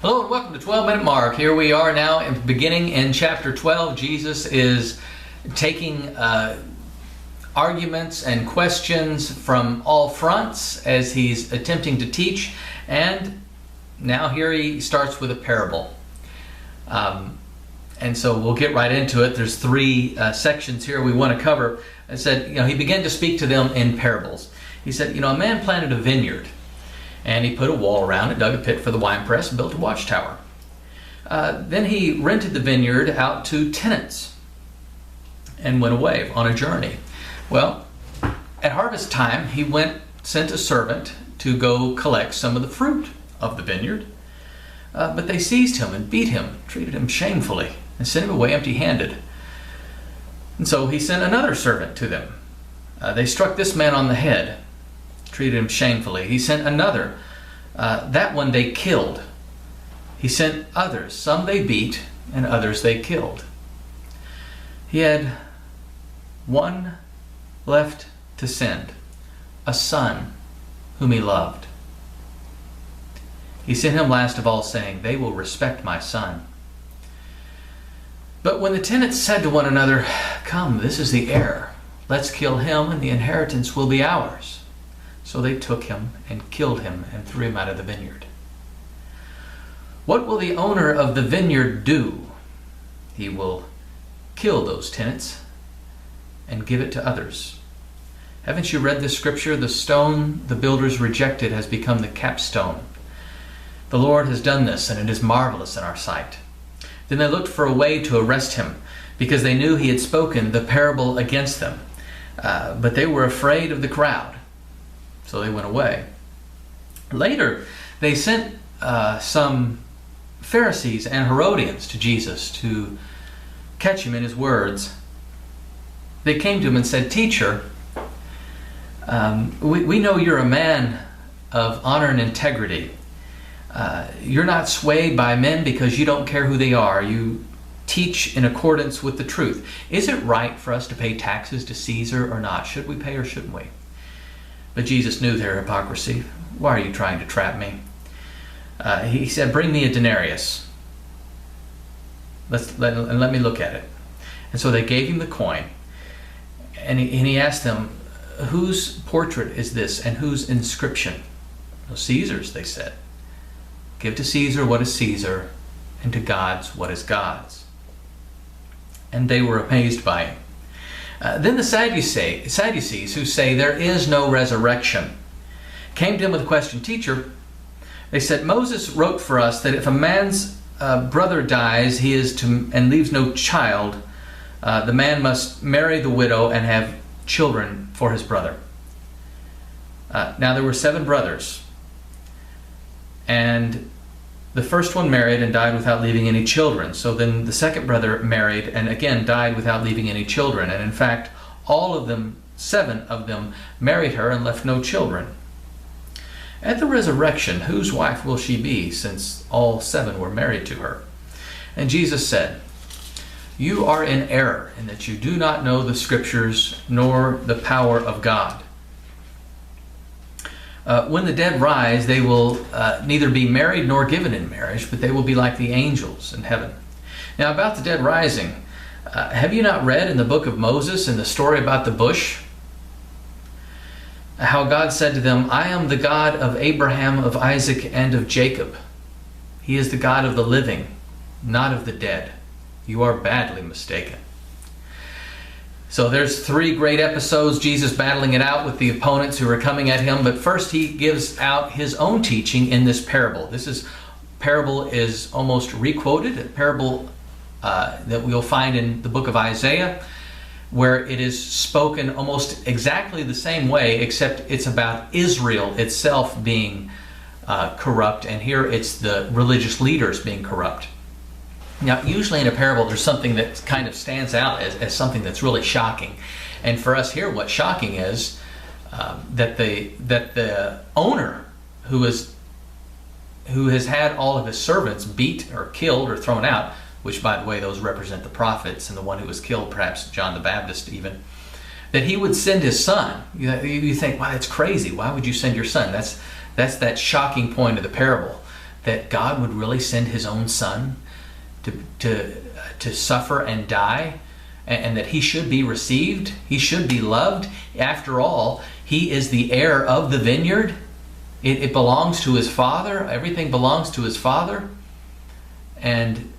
Hello and welcome to 12 Minute Mark. Here we are now beginning in chapter 12. Jesus is taking arguments and questions from all fronts as he's attempting to teach. And now here he starts with a parable. And so we'll get right into it. There's three sections here we want to cover. I said, he began to speak to them in parables. He said, a man planted a vineyard. And he put a wall around it, dug a pit for the winepress, and built a watchtower. Then he rented the vineyard out to tenants and went away on a journey. Well, at harvest time, he sent a servant to go collect some of the fruit of the vineyard. But they seized him and beat him, treated him shamefully, and sent him away empty-handed. And so he sent another servant to them. They struck this man on the head, treated him shamefully. He sent another. That one they killed. He sent others. Some they beat, and others they killed. He had one left to send, a son whom he loved. He sent him last of all, saying, "They will respect my son." But when the tenants said to one another, "Come, this is the heir. Let's kill him, and the inheritance will be ours." So they took him and killed him and threw him out of the vineyard. What will the owner of the vineyard do? He will kill those tenants and give it to others. Haven't you read this scripture? The stone the builders rejected has become the capstone. The Lord has done this, and it is marvelous in our sight. Then they looked for a way to arrest him, because they knew he had spoken the parable against them. But they were afraid of the crowd. So they went away. Later, they sent some Pharisees and Herodians to Jesus to catch him in his words. They came to him and said, "Teacher, we know you're a man of honor and integrity. You're not swayed by men because you don't care who they are. You teach in accordance with the truth. Is it right for us to pay taxes to Caesar or not? Should we pay or shouldn't we?" But Jesus knew their hypocrisy. "Why are you trying to trap me?" He said, "Bring me a denarius. Let me look at it." And so they gave him the coin. And he asked them, "Whose portrait is this and whose inscription?" "Well, Caesar's," they said. "Give to Caesar what is Caesar, and to God's what is God's." And they were amazed by him. Then the Sadducees, who say there is no resurrection, came to him with a question. "Teacher," they said, "Moses wrote for us that if a man's brother dies and leaves no child, the man must marry the widow and have children for his brother." Now there were 7 brothers, and the first one married and died without leaving any children. So then the second brother married and again died without leaving any children. And in fact, all of them, 7 of them, married her and left no children. At the resurrection, whose wife will she be, since all 7 were married to her? And Jesus said, "You are in error in that you do not know the Scriptures nor the power of God. When the dead rise, they will neither be married nor given in marriage, but they will be like the angels in heaven." Now about the dead rising, have you not read in the book of Moses, in the story about the bush, how God said to them, "I am the God of Abraham, of Isaac, and of Jacob." He is the God of the living, not of the dead. You are badly mistaken. So there's 3 great episodes, Jesus battling it out with the opponents who are coming at him. But first he gives out his own teaching in this parable. Parable is almost requoted, a parable that we'll find in the book of Isaiah, where it is spoken almost exactly the same way, except it's about Israel itself being corrupt, and here it's the religious leaders being corrupt. Now, usually in a parable, there's something that kind of stands out as something that's really shocking. And for us here, what's shocking is that the owner who has had all of his servants beat or killed or thrown out, which, by the way, those represent the prophets, and the one who was killed, perhaps John the Baptist even, that he would send his son. You think, wow, that's crazy. Why would you send your son? That's that shocking point of the parable. that God would really send his own son to suffer and die, and that he should be received, he should be loved. After all, he is the heir of the vineyard. It belongs to his Father. Everything belongs to his Father. And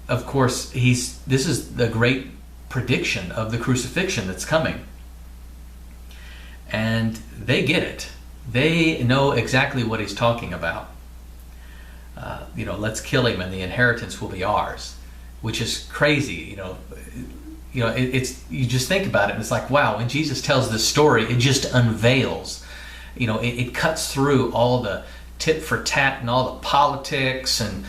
of course, this is the great prediction of the crucifixion that's coming. And they get it. They know exactly what he's talking about. Let's kill him and the inheritance will be ours, which is crazy. It's you just think about it and it's like, wow, when Jesus tells this story, it just unveils. It cuts through all the tit for tat and all the politics and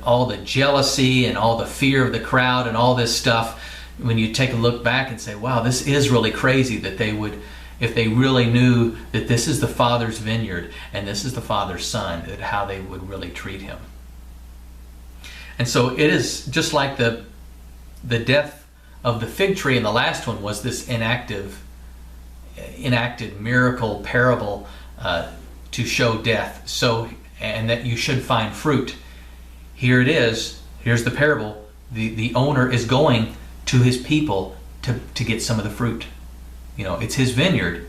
all the jealousy and all the fear of the crowd and all this stuff. When you take a look back and say, wow, this is really crazy that they would, if they really knew that this is the Father's vineyard and this is the Father's Son, that how they would really treat him. And so it is just like the death of the fig tree, and the last one was this enacted miracle parable to show death. So, and that you should find fruit. Here it is. Here's the parable. The owner is going to his people to get some of the fruit. It's his vineyard.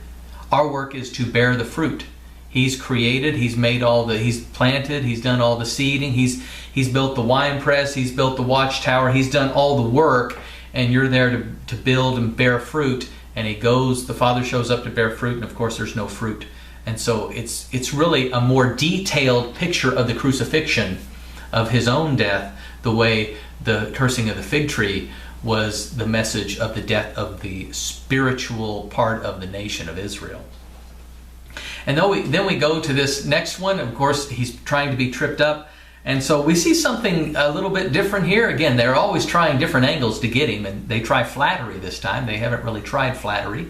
Our work is to bear the fruit. He's created, he's planted, he's done all the seeding, he's built the wine press, he's built the watchtower, he's done all the work, and you're there to build and bear fruit. And the Father shows up to bear fruit, and of course there's no fruit. And so it's really a more detailed picture of the crucifixion, of his own death, the way the cursing of the fig tree was the message of the death of the spiritual part of the nation of Israel. And then we go to this next one. Of course, he's trying to be tripped up. And so we see something a little bit different here. Again, they're always trying different angles to get him, and they try flattery this time. They haven't really tried flattery.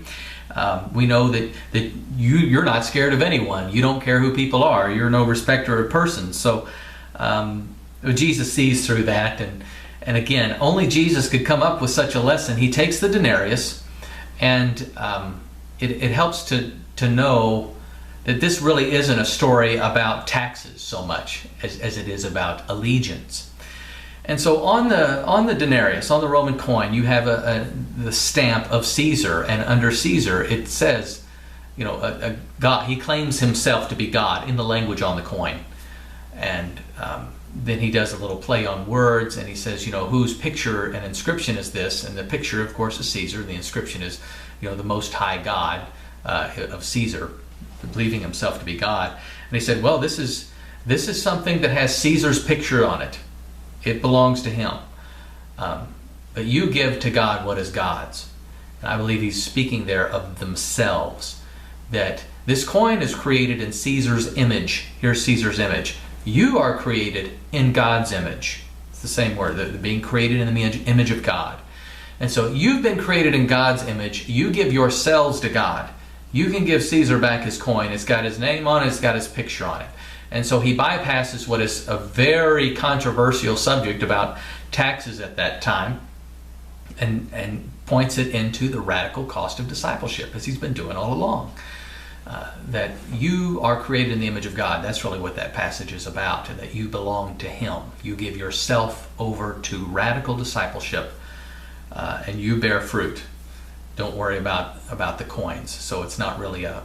We know that you're not scared of anyone. You don't care who people are. You're no respecter of persons. So Jesus sees through that. And again, only Jesus could come up with such a lesson. He takes the denarius, and it helps to know that this really isn't a story about taxes so much as it is about allegiance. And so on the denarius, on the Roman coin, you have the stamp of Caesar, and under Caesar it says, a God. He claims himself to be God in the language on the coin, and then he does a little play on words, and he says, whose picture and inscription is this? And the picture, of course, is Caesar. The inscription is, the Most High God of Caesar, believing himself to be God. And he said, well, this is something that has Caesar's picture on it. It belongs to him. But you give to God what is God's. And I believe he's speaking there of themselves, that this coin is created in Caesar's image. Here's Caesar's image. You are created in God's image. It's the same word, the being created in the image of God. And so you've been created in God's image. You give yourselves to God. You can give Caesar back his coin. It's got his name on it. It's got his picture on it. And so he bypasses what is a very controversial subject about taxes at that time, and points it into the radical cost of discipleship, as he's been doing all along. That you are created in the image of God. That's really what that passage is about, and that you belong to him. You give yourself over to radical discipleship, and you bear fruit. Don't worry about the coins. So it's not really a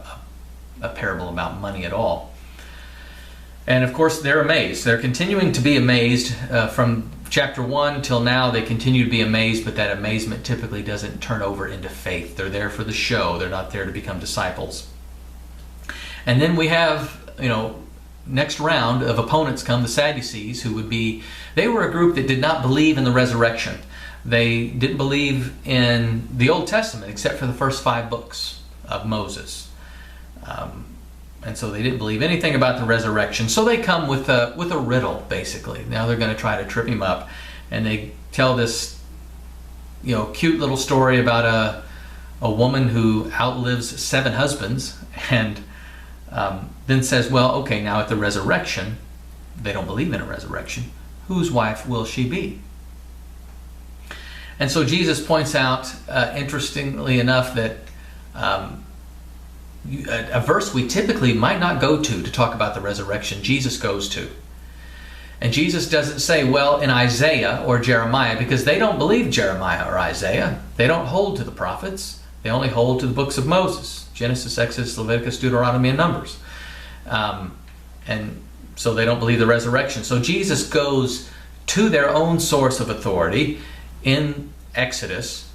parable about money at all. And of course they're amazed. They're continuing to be amazed from chapter 1 till now. They continue to be amazed, but that amazement typically doesn't turn over into faith. They're there for the show. They're not there to become disciples. And then we have, next round of opponents come, the Sadducees, they were a group that did not believe in the resurrection. They didn't believe in the Old Testament except for the first 5 books of Moses. And so they didn't believe anything about the resurrection. So they come with a riddle, basically. Now they're going to try to trip him up. And they tell this cute little story about a woman who outlives 7 husbands, and then says, well, okay, now at the resurrection, they don't believe in a resurrection. Whose wife will she be? And so Jesus points out, interestingly enough, that a verse we typically might not go to talk about the resurrection, Jesus goes to. And Jesus doesn't say, well, in Isaiah or Jeremiah, because they don't believe Jeremiah or Isaiah. They don't hold to the prophets. They only hold to the books of Moses, Genesis, Exodus, Leviticus, Deuteronomy, and Numbers. And so they don't believe the resurrection. So Jesus goes to their own source of authority in Exodus,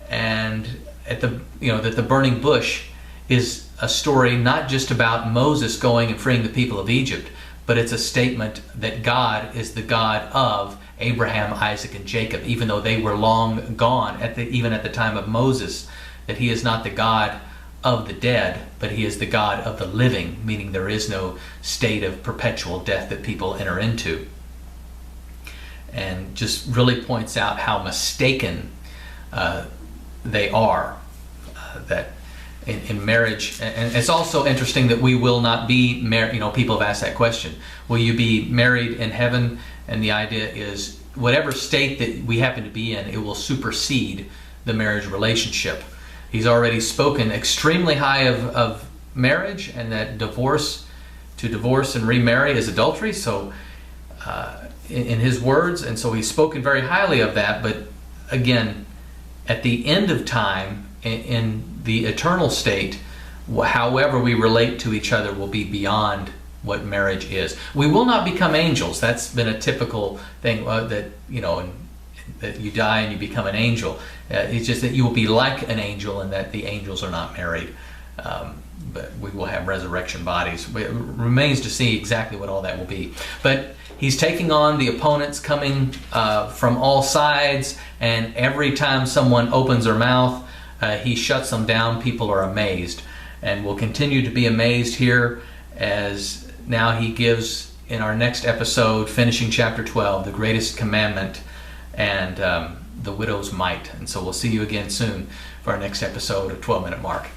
and at the that the burning bush is a story not just about Moses going and freeing the people of Egypt, but it's a statement that God is the God of Abraham, Isaac, and Jacob, even though they were long gone even at the time of Moses, that he is not the God of the dead, but he is the God of the living, meaning there is no state of perpetual death that people enter into. And just really points out how mistaken they are, that in marriage. And it's also interesting that we will not be married. People have asked that question, will you be married in heaven? And the idea is whatever state that we happen to be in, it will supersede the marriage relationship. He's already spoken extremely high of marriage, and that to divorce and remarry is adultery. So in his words, and so he's spoken very highly of that. But again, at the end of time, in the eternal state, however we relate to each other will be beyond what marriage is. We will not become angels. That's been a typical thing, that you die and you become an angel. It's just that you will be like an angel, and that the angels are not married. But we will have resurrection bodies. It remains to see exactly what all that will be. But he's taking on the opponents coming from all sides, and every time someone opens their mouth, he shuts them down. People are amazed, and will continue to be amazed here as now he gives, in our next episode, finishing chapter 12, the greatest commandment and the widow's mite. And so we'll see you again soon for our next episode of 12 Minute Mark.